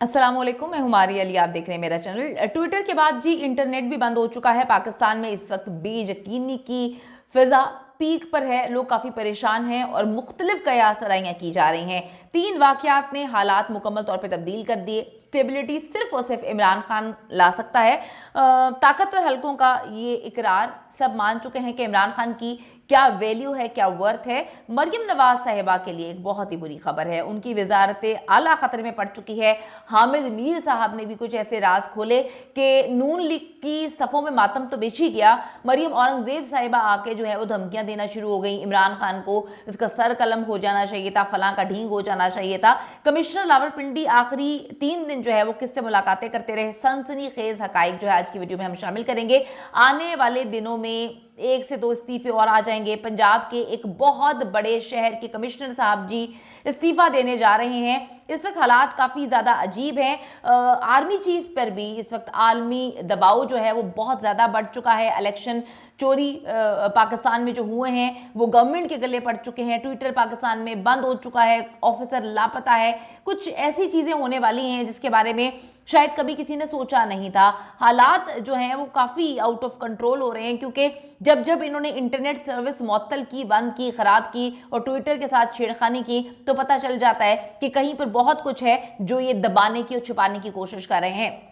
अस्सलाम वालेकुम, मैं हुमारी अली। आप देख रहे हैं मेरा चैनल। ट्विटर के बाद जी इंटरनेट भी बंद हो चुका है। पाकिस्तान में इस वक्त बेयकीनी की फिजा पीक पर है। लोग काफ़ी परेशान हैं और मुख्तलिफ कयास आराइयाँ की जा रही हैं। 3 वाक़यात ने हालात मुकम्मल तौर पर तब्दील कर दिए। स्टेबिलिटी सिर्फ और सिर्फ इमरान खान ला सकता है। ताकतवर हलकों का ये इकरार सब मान चुके हैं कि इमरान खान की क्या वैल्यू है, क्या वर्थ है। मरियम नवाज साहिबा के लिए एक बहुत ही बुरी खबर है। उनकी वजारत आला खतरे में पड़ चुकी है। हामिद मीर साहब ने भी कुछ ऐसे राज खोले कि नून लीग की सफ़ों में मातम तो बेच ही गया, मरियम औरंगजेब साहिबा आके जो है वो धमकियां देना शुरू हो गई। इमरान खान को इसका सर कलम हो जाना चाहिए था, फलां का ढींग हो जाना चाहिए था। कमिश्नर रावलपिंडी आखिरी 3 दिन जो है वो किससे मुलाकातें करते रहे। सनसनी खेज हकाइक जो है आज की वीडियो में हम शामिल करेंगे। आने वाले दिनों में 1 से 2 इस्तीफे और आ जाएंगे। पंजाब के एक बहुत बड़े शहर के कमिश्नर साहब जी इस्तीफा देने जा रहे हैं। इस वक्त हालात काफ़ी ज़्यादा अजीब हैं। आर्मी चीफ पर भी इस वक्त आलमी दबाव जो है वो बहुत ज़्यादा बढ़ चुका है। इलेक्शन चोरी पाकिस्तान में जो हुए हैं वो गवर्नमेंट के गले पड़ चुके हैं। ट्विटर पाकिस्तान में बंद हो चुका है, ऑफिसर लापता है। कुछ ऐसी चीज़ें होने वाली हैं जिसके बारे में शायद कभी किसी ने सोचा नहीं था। हालात जो हैं वो काफ़ी आउट ऑफ कंट्रोल हो रहे हैं, क्योंकि जब जब इन्होंने इंटरनेट सर्विस मुअत्तल की, बंद की, ख़राब की और ट्विटर के साथ छेड़खानी की, तो पता चल जाता है कि कहीं पर बहुत कुछ है जो ये दबाने की और छुपाने की कोशिश कर रहे हैं।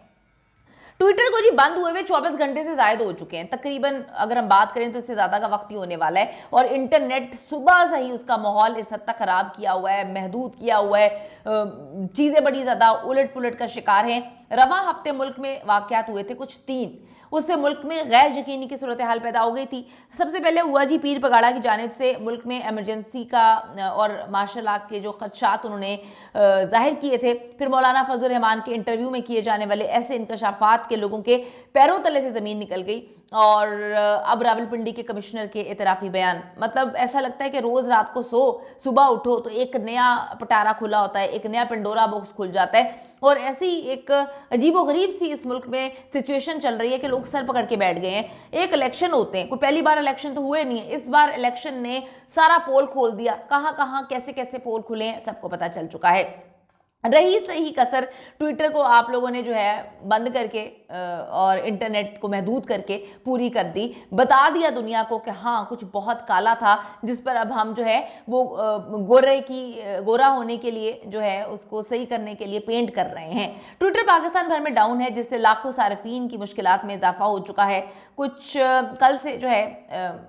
ट्विटर को जी बंद हुए हुए 24 घंटे से ज्यादा हो चुके हैं तकरीबन। अगर हम बात करें तो इससे ज्यादा का वक्त ही होने वाला है। और इंटरनेट सुबह से ही उसका माहौल इस हद तक खराब किया हुआ है, महदूद किया हुआ है। चीजें बड़ी ज्यादा उलट पुलट का शिकार हैं। रवां हफ्ते मुल्क में वाकयात हुए थे कुछ 3, उससे मुल्क में गैर यकीनी की सूरत हाल पैदा हो गई थी। सबसे पहले हुआ जी पीर पगाड़ा की जानिब से मुल्क में एमरजेंसी का और मार्शल लॉ के जो खदशात उन्होंने जाहिर किए थे। फिर मौलाना फजल रहमान के इंटरव्यू में किए जाने वाले ऐसे इंकशाफात के लोगों के पैरों तले से ज़मीन निकल गई। और अब रावलपिंडी के कमिश्नर के एतराफ़ी बयान, मतलब ऐसा लगता है कि रोज़ रात को सुबह उठो तो एक नया पटारा खुला होता है, एक नया पेंडोरा बॉक्स खुल जाता है। और ऐसी एक अजीबोगरीब सी इस मुल्क में सिचुएशन चल रही है कि लोग सर पकड़ के बैठ गए हैं। एक इलेक्शन होते हैं, कोई पहली बार इलेक्शन तो हुए नहीं है, इस बार इलेक्शन ने सारा पोल खोल दिया। कहाँ कहाँ कैसे कैसे पोल खुले हैं सबको पता चल चुका है। रही सही कसर ट्विटर को आप लोगों ने जो है बंद करके और इंटरनेट को महदूद करके पूरी कर दी। बता दिया दुनिया को कि हाँ कुछ बहुत काला था जिस पर अब हम जो है वो गोरा होने के लिए जो है उसको सही करने के लिए पेंट कर रहे हैं। ट्विटर पाकिस्तान भर में डाउन है, जिससे लाखों सार्फिन की मुश्किलात में इजाफा हो चुका है। कुछ कल से जो है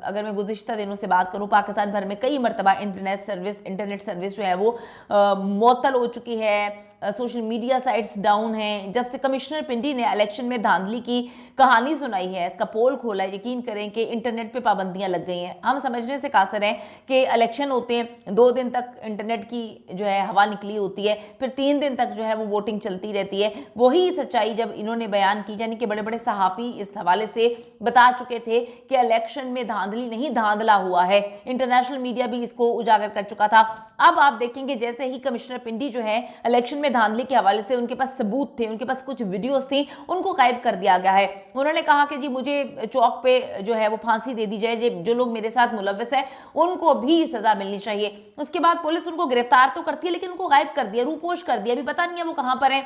अगर मैं गुज़िश्ता दिनों से बात करूं, पाकिस्तान भर में कई मरतबा इंटरनेट सर्विस जो है वो मुअत्तल हो चुकी है। सोशल मीडिया साइट्स डाउन हैं। जब से कमिश्नर पिंडी ने इलेक्शन में धांधली की कहानी सुनाई है, इसका पोल खोला है, यकीन करें कि इंटरनेट पे पाबंदियां लग गई हैं। हम समझने से कासर हैं कि इलेक्शन होते हैं, 2 दिन तक इंटरनेट की जो है हवा निकली होती है, फिर 3 दिन तक जो है वो वोटिंग चलती रहती है। वही सच्चाई जब इन्होंने बयान की, यानी कि बड़े बड़े सहाफ़ी इस हवाले से बता चुके थे कि इलेक्शन में धांधली नहीं धांधला हुआ है। इंटरनेशनल मीडिया भी इसको उजागर कर चुका था। अब आप देखेंगे जैसे ही कमिश्नर पिंडी जो है इलेक्शन में धांधली के हवाले से उनके पास सबूत थे, उनके पास कुछ वीडियोस थी, उनको गायब कर दिया गया है। उन्होंने कहा कि जी मुझे चौक पे जो है वो फांसी दे दी जाए, जो लोग मेरे साथ मुलव्वस है उनको भी सजा मिलनी चाहिए। उसके बाद पुलिस उनको गिरफ्तार तो करती है लेकिन उनको गायब कर दिया, रूपोश कर दिया। अभी पता नहीं है वो कहां पर है,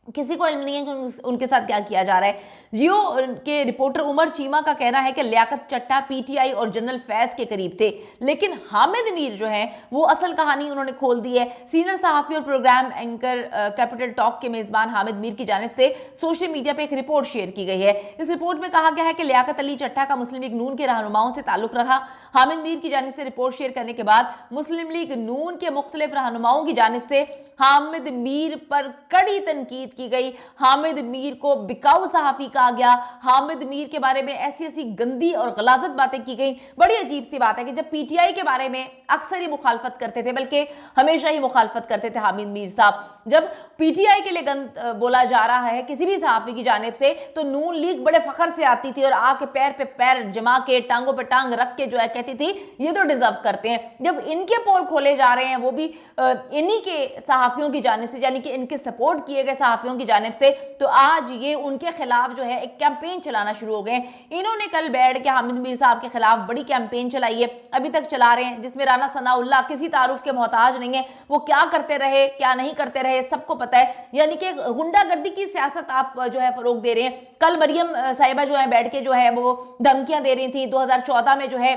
किसी को इल्म नहीं है कि उनके साथ क्या किया जा रहा है। जियो के रिपोर्टर उमर चीमा का कहना है कि लियाकत चट्टा पीटीआई और जनरल फैज के करीब थे, लेकिन हामिद मीर जो है वो असल कहानी उन्होंने खोल दी है। सीनियर सहाफ़ी और प्रोग्राम एंकर कैपिटल टॉक के मेजबान हामिद मीर की जानिब से सोशल मीडिया पर एक रिपोर्ट शेयर की गई है। इस रिपोर्ट में कहा गया है कि लियाकत अली चट्टा का मुस्लिम लीग नून के रहनुमाओं से ताल्लुक रहा। हामिद मीर की जानिब से रिपोर्ट शेयर करने के बाद मुस्लिम लीग नून के मुख्तलिफ रहनुमाओं की जानिब से हामिद मीर पर कड़ी तनकीद की गई। हामिद मीर को बिकाऊ सहाफ़ी कहा गया। हामिद मीर के बारे में ऐसी ऐसी गंदी और गलाजत बातें की गई। बड़ी अजीब सी बात है कि जब पीटीआई के बारे में अक्सर ही मुखालफत करते थे, बल्कि हमेशा ही मुखालफत करते थे हामिद मीर साहब, जब पीटीआई के लिए गंद बोला जा रहा है किसी भी सहाफ़ी की जानिब से, तो नून लीग बड़े फखर से आती थी और आके पैर पे पैर जमा के टांगों पे टांग रख के जो है कहती कहती थी ये तो डिजर्व करते हैं। जब इनके पोल खोले जा रहे हैं वो भी इन्हीं के सहाफियों की जानिब से, यानी कि इनके सपोर्ट किए गए सहाफियों की जानिब से, तो आज ये उनके खिलाफ जो है एक कैंपेन चलाना शुरू हो गए। इन्होंने कल बैठ के हामिद मीर साहब के खिलाफ बड़ी कैंपेन चलाई है, अभी तक चला रहे हैं, जिसमें राना सनाउल्लाह किसी तारुफ के मोहताज नहीं है। वो क्या करते रहे क्या नहीं करते रहे सबको पता है, यानी कि गुंडागर्दी की सियासत आप जो है फरोग दे रहे हैं। कल मरियम साहिबा जो है बैठ के जो है वो धमकियां दे रही थी, 2014 में जो है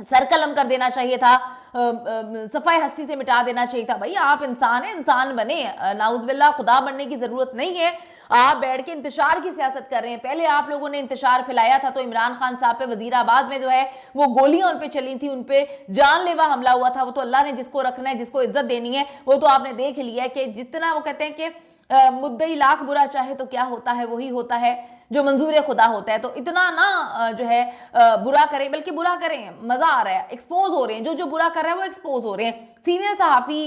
सर कलम कर देना चाहिए था, सफाई हस्ती से मिटा देना चाहिए था। भाई आप इंसान हैं, इंसान बने, नाउज़ुबिल्लाह खुदा बनने की जरूरत नहीं है। आप बैठ के इंतशार की सियासत कर रहे हैं। पहले आप लोगों ने इंतशार फैलाया था तो इमरान खान साहब पे वजीराबाद में जो है वो गोलियां उन पे चली थी, उन पे जानलेवा हमला हुआ था। वो तो अल्लाह ने जिसको रखना है, जिसको इज्जत देनी है, वो तो आपने देख लिया है कि जितना वो कहते हैं कि मुद्दई लाख बुरा चाहे तो क्या होता है, वही होता है जो मंजूर खुदा होता है। तो इतना ना जो है बुरा करें, बल्कि बुरा करें, मजा आ रहा है, एक्सपोज हो रहे हैं, जो जो बुरा कर रहा है वो एक्सपोज हो रहे हैं। सीनियर सहाफी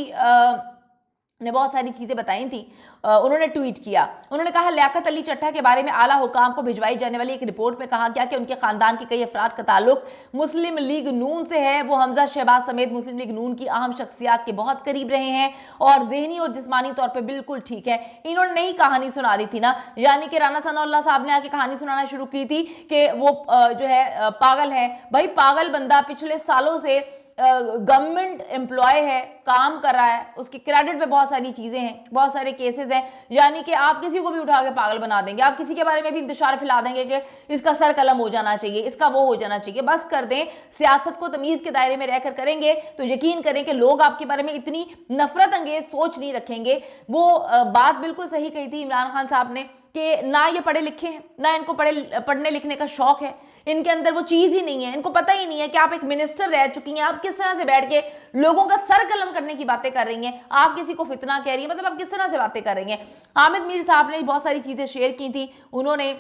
ने बहुत सारी चीजें बताई थी। उन्होंने ट्वीट किया, उन्होंने कहा लियाकत अली चट्टा के बारे में आला हुकाम को भिजवाई जाने वाली एक रिपोर्ट में कहा गया कि उनके खानदान के कई अफराद का ताल्लुक मुस्लिम लीग नून से है। वो हमजा शहबाज समेत मुस्लिम लीग नून की अहम शख्सियात के बहुत करीब रहे हैं और जहनी और जिस्मानी तौर पर बिल्कुल ठीक है। इन्होंने नई कहानी सुना दी थी ना, यानी कि राना सनाउल्लाह साहब ने आके कहानी सुनाना शुरू की थी कि वो जो है पागल है। भाई पागल बंदा पिछले सालों से गवर्नमेंट एम्प्लॉय है, काम कर रहा है, उसके क्रेडिट पे बहुत सारी चीजें हैं, बहुत सारे केसेस हैं, यानी कि आप किसी को भी उठा के पागल बना देंगे, आप किसी के बारे में भी इंतशार फैला देंगे कि इसका सर कलम हो जाना चाहिए, इसका वो हो जाना चाहिए। बस कर दें, सियासत को तमीज के दायरे में रहकर करेंगे तो यकीन करें कि लोग आपके बारे में इतनी नफरत अंगेज सोच नहीं रखेंगे। वो बात बिल्कुल सही कही थी इमरान खान साहब ने कि ना ये पढ़े लिखे हैं, ना इनको पढ़ने लिखने का शौक है, इनके अंदर वो चीज ही नहीं है, इनको पता ही नहीं है कि आप एक मिनिस्टर रह चुकी हैं, आप किस तरह से बैठ के लोगों का सर कलम करने की बातें कर रही हैं, आप किसी को फितना कह रही हैं, मतलब आप किस तरह से बातें कर रही हैं। हामिद मीर साहब ने बहुत सारी चीजें शेयर की थी, उन्होंने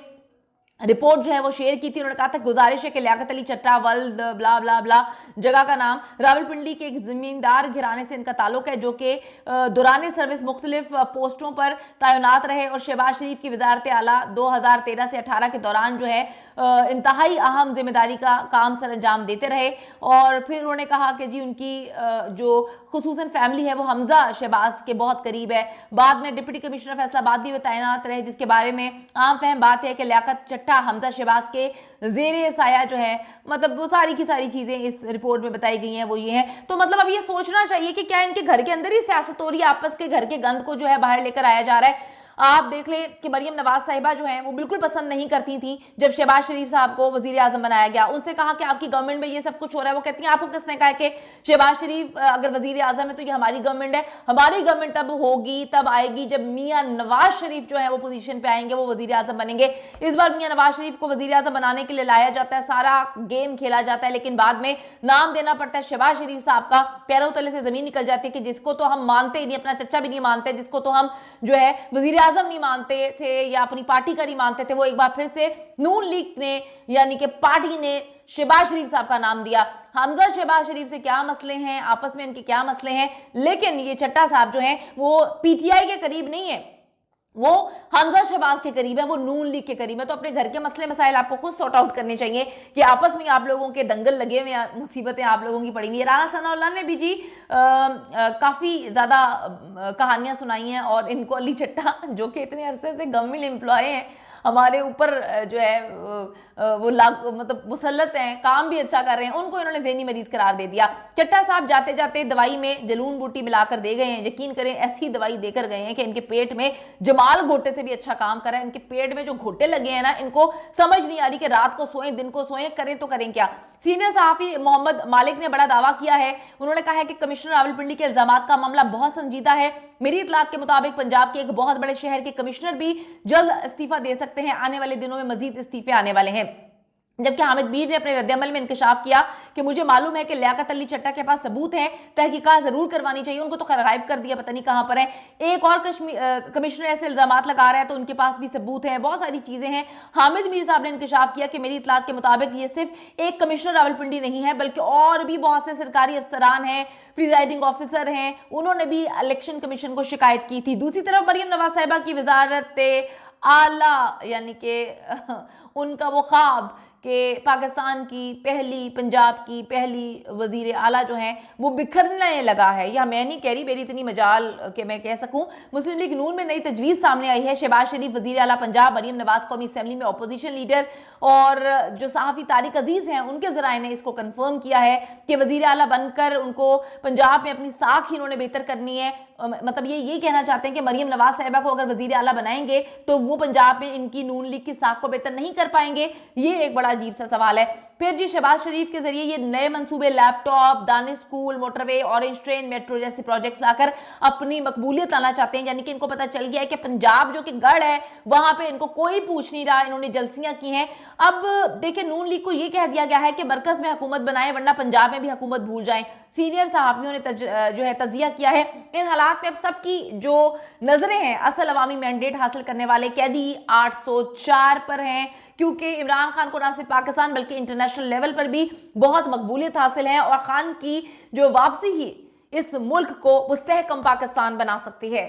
रिपोर्ट जो है वो शेयर की थी। उन्होंने कहा था गुजारिश है कि लियाकत अली चट्टा वल्द ब्ला ब्ला ब्ला जगह का नाम रावलपिंडी के एक जमींदार घराने से इनका ताल्लुक है जो कि दौरान सर्विस मुख्तलिफ पोस्टों पर तैनात रहे और शहबाज शरीफ की वजारत आला 2013 से 18 के दौरान जो है इंतहाई अहम जिम्मेदारी का काम सर अंजाम देते रहे। और फिर उन्होंने कहा कि जी उनकी जो खुसूसन फैमिली है वो हमजा शहबाज के बहुत करीब है। बाद में डिप्टी कमिश्नर फैसलाबाद भी तैनात रहे, जिसके बारे में आम फहम बात है कि लियाकत चट्टा हमजा शहबाज के जेरे साया जो है, मतलब वो सारी की सारी चीजें इस रिपोर्ट में बताई गई हैं वो ये है। तो मतलब अब ये सोचना चाहिए कि क्या इनके घर के अंदर ही सियासत हो रही है, आपस के घर के गंद को जो है बाहर लेकर आया जा रहा है। आप देख लें कि मरियम नवाज साहिबा जो हैं वो बिल्कुल पसंद नहीं करती थी जब शहबाज शरीफ साहब को वजीर आजम बनाया गया। उनसे कहा कि आपकी गवर्नमेंट में ये सब कुछ हो रहा है, वो कहती हैं आपको किसने कहा कि शहबाज शरीफ अगर वजीर आजम है तो ये हमारी गवर्नमेंट है, हमारी गवर्नमेंट तब होगी तब आएगी जब मियाँ नवाज शरीफ जो है वो पोजीशन पे आएंगे, वो वजीर आजम बनेंगे। इस बार मियाँ नवाज शरीफ को वजीर आजम बनाने के लिए लाया जाता है, सारा गेम खेला जाता है, लेकिन बाद में नाम देना पड़ता है शहबाज शरीफ साहब का, पैरों तले से जमीन निकल जाती है कि जिसको तो हम मानते ही नहीं, अपना चच्चा भी नहीं मानते, जिसको तो हम जो है वजीर आजम नहीं मानते थे या अपनी पार्टी का नहीं मानते थे, वो एक बार फिर से नून लीग ने यानी कि पार्टी ने शहबाज शरीफ साहब का नाम दिया। हमजा शहबाज शरीफ से क्या मसले हैं, आपस में इनके क्या मसले हैं, लेकिन ये चट्टा साहब जो हैं वो पीटीआई के करीब नहीं है, वो हमजा शहबाज के करीब है, वो नून लीग के करीब है। तो अपने घर के मसले मसाइल आपको खुद सॉर्ट आउट करने चाहिए कि आपस में आप लोगों के दंगल लगे हुए, मुसीबतें आप लोगों की पड़ी हुई है। राना सनाउल्लाह ने भी जी काफ़ी ज़्यादा कहानियां सुनाई हैं और इनको अली चट्टा जो कि इतने अरसे से गवर्नमेंट एम्प्लॉय हैं, हमारे ऊपर जो है वो मतलब मुसल्लत हैं, काम भी अच्छा कर रहे हैं, उनको इन्होंने ज़हनी मरीज करार दे दिया। चट्टा साहब जाते जाते दवाई में जलून बूटी मिलाकर दे गए हैं, यकीन करें ऐसी दवाई देकर गए हैं कि इनके पेट में जमाल घोटे से भी अच्छा काम कर रहा है। इनके पेट में जो घोटे लगे हैं ना, इनको समझ नहीं आ रही कि रात को सोएं दिन को सोएं, करें तो करें क्या। सीनियर सहाफी मोहम्मद मालिक ने बड़ा दावा किया है, उन्होंने कहा है कि कमिश्नर रावलपिंडी के इल्जामात का मामला बहुत संजीदा है। मेरी इतलात के मुताबिक पंजाब के एक बहुत बड़े शहर के कमिश्नर भी जल्द इस्तीफा दे सकते हैं, आने वाले दिनों में मजीद इस्तीफे आने वाले हैं। जबकि हामिद मीर ने अपने रद्दअमल में इंकशाफ किया कि मुझे मालूम है कि लियाकत अली चट्टा के पास सबूत हैं, तहकीकात जरूर करवानी चाहिए, उनको तो खैर गायब कर दिया, पता नहीं कहां पर है। एक और कमिश्नर ऐसे इल्जामात लगा रहा है तो उनके पास भी सबूत हैं, बहुत सारी चीजें हैं। हामिद मीर साहब ने इंकशाफ किया कि मेरी इतलात के मुताबिक ये सिर्फ एक कमिश्नर रावलपिंडी नहीं है, बल्कि और भी बहुत से सरकारी अफसरान हैं, प्रिजाइडिंग ऑफिसर हैं, उन्होंने भी इलेक्शन कमीशन को शिकायत की थी। दूसरी तरफ मरियम नवाज साहिबा की वजारत आला यानी कि उनका वो ख्वाब कि पाकिस्तान की पहली, पंजाब की पहली वजीर आला जो हैं वो बिखरने लगा है। या मैं नहीं कह रही, मेरी इतनी मजाल कि मैं कह सकूं। मुस्लिम लीग नून में नई तजवीज़ सामने आई है। शहबाज शरीफ वजीर आला पंजाब, मरीम नवाज कौमी असम्बली में अपोजिशन लीडर और जो सहाफ़ी तारिक अजीज़ हैं उनके ज़राए ने इसको कन्फर्म किया है कि वजीर आला बनकर उनको पंजाब में अपनी साख ही इन्होंने बेहतर करनी है। मतलब ये कहना चाहते हैं कि मरीम नवाज साहिबा को अगर वजीर आला बनाएंगे तो वो पंजाब में इनकी नून लीग की साख को बेहतर नहीं कर पाएंगे। ये एक बड़ा अजीब सा सवाल है। फिर जी शहबाज शरीफ के जरिए ये नए मंसूबे laptop, Danish school, motorway, orange train, metro जैसे प्रोजेक्ट्स लाकर अपनी मकबूलियत लाना चाहते हैं। यानी कि इनको पता चल गया है कि पंजाब जो कि गढ़ है वहां पे इनको कोई पूछ नहीं रहा, इन्होंने जलसियां की हैं। अब देखिए नून लीग को यह कह दिया गया है कि मरकज में हुकूमत बनाए वरना पंजाब में भी हुकूमत भूल जाएं। सीनियर सहाफियों ने जो है तजिया किया है। इन हालात में अब सबकी जो नजरें हैं असल अवामी मैंडेट हासिल करने वाले कैदी 804 पर हैं, क्योंकि इमरान खान को ना सिर्फ पाकिस्तान बल्कि इंटरनेशनल लेवल पर भी बहुत मकबूलियत हासिल है और खान की जो वापसी ही इस मुल्क को मुस्तहकम पाकिस्तान बना सकती है।